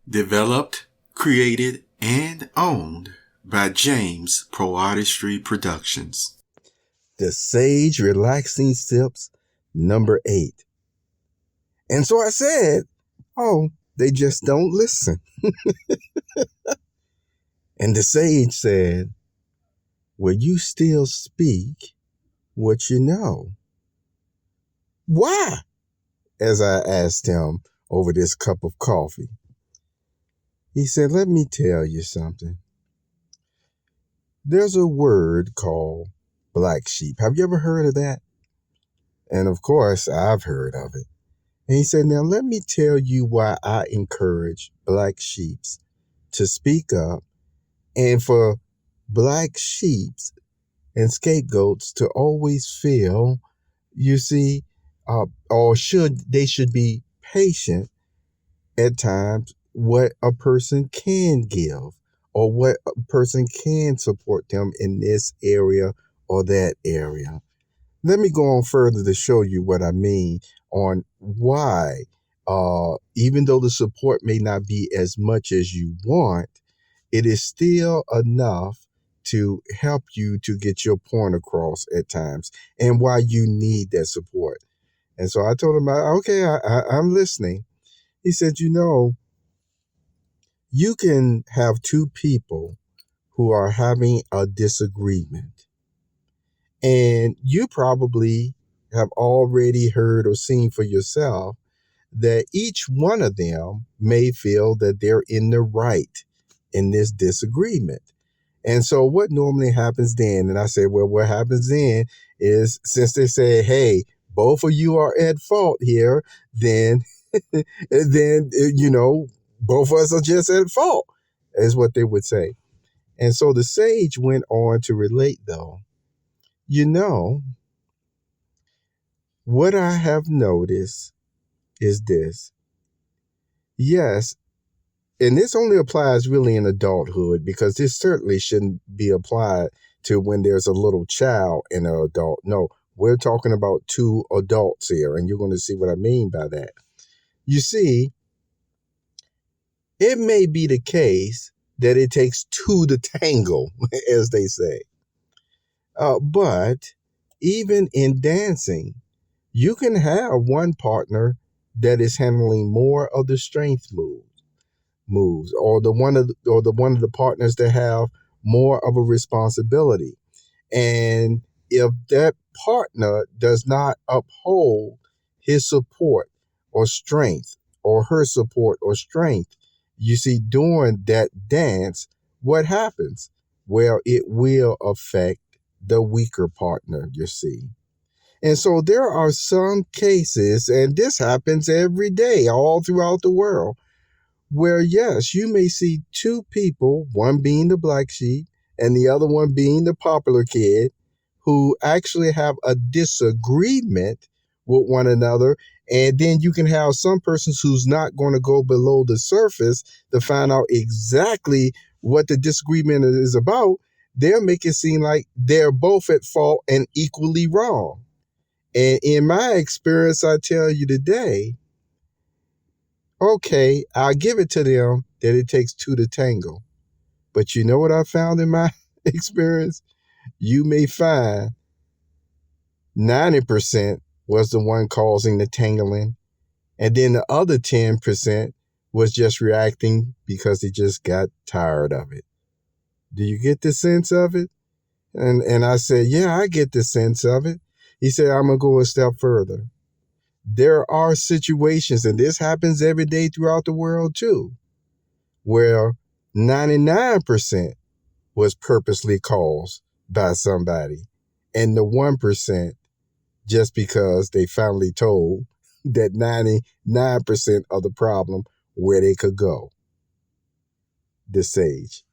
Developed, created, and owned by James PoeArtistry Productions. The Sage Relaxing Sips number 8. And so I said, oh, they just don't listen. And the sage said, will you still speak what you know? Why? As I asked him over this cup of coffee. He said, let me tell you something. There's a word called black sheep. Have you ever heard of that? And of course, I've heard of it. And he said, now let me tell you why I encourage black sheeps to speak up and for black sheeps and scapegoats to always feel, you see, they should be patient at times what a person can give or what a person can support them in this area or that area. Let me go on further to show you what I mean on why, even though the support may not be as much as you want, it is still enough to help you to get your point across at times and why you need that support. And so I told him, okay, I'm listening. He said, you can have two people who are having a disagreement. And you probably have already heard or seen for yourself that each one of them may feel that they're in the right in this disagreement. And so what normally happens then? And I said, well, what happens then is since they say, hey, both of you are at fault here, then both of us are just at fault, is what they would say. And so the sage went on to relate, though, what I have noticed is this. Yes, and this only applies really in adulthood because this certainly shouldn't be applied to when there's a little child and an adult. No, we're talking about two adults here, and you're going to see what I mean by that. You see, it may be the case that it takes two to tango, as they say. But even in dancing, you can have one partner that is handling more of the strength moves, or the one of the partners that have more of a responsibility. And if that partner does not uphold his support or strength or her support or strength, you see, during that dance, what happens? Well, it will affect the weaker partner, you see. And so there are some cases, and this happens every day all throughout the world, where, yes, you may see two people, one being the black sheep and the other one being the popular kid, who actually have a disagreement with one another. And then you can have some persons who's not going to go below the surface to find out exactly what the disagreement is about. They'll make it seem like they're both at fault and equally wrong. And in my experience, I tell you today, okay, I'll give it to them that it takes two to tango. But you know what I found in my experience? You may find 90% was the one causing the tangling. And then the other 10% was just reacting because they just got tired of it. Do you get the sense of it? And I said, yeah, I get the sense of it. He said, I'm going to go a step further. There are situations, and this happens every day throughout the world too, where 99% was purposely caused by somebody, and the 1% just because they finally told that 99% of the problem where they could go. The sage.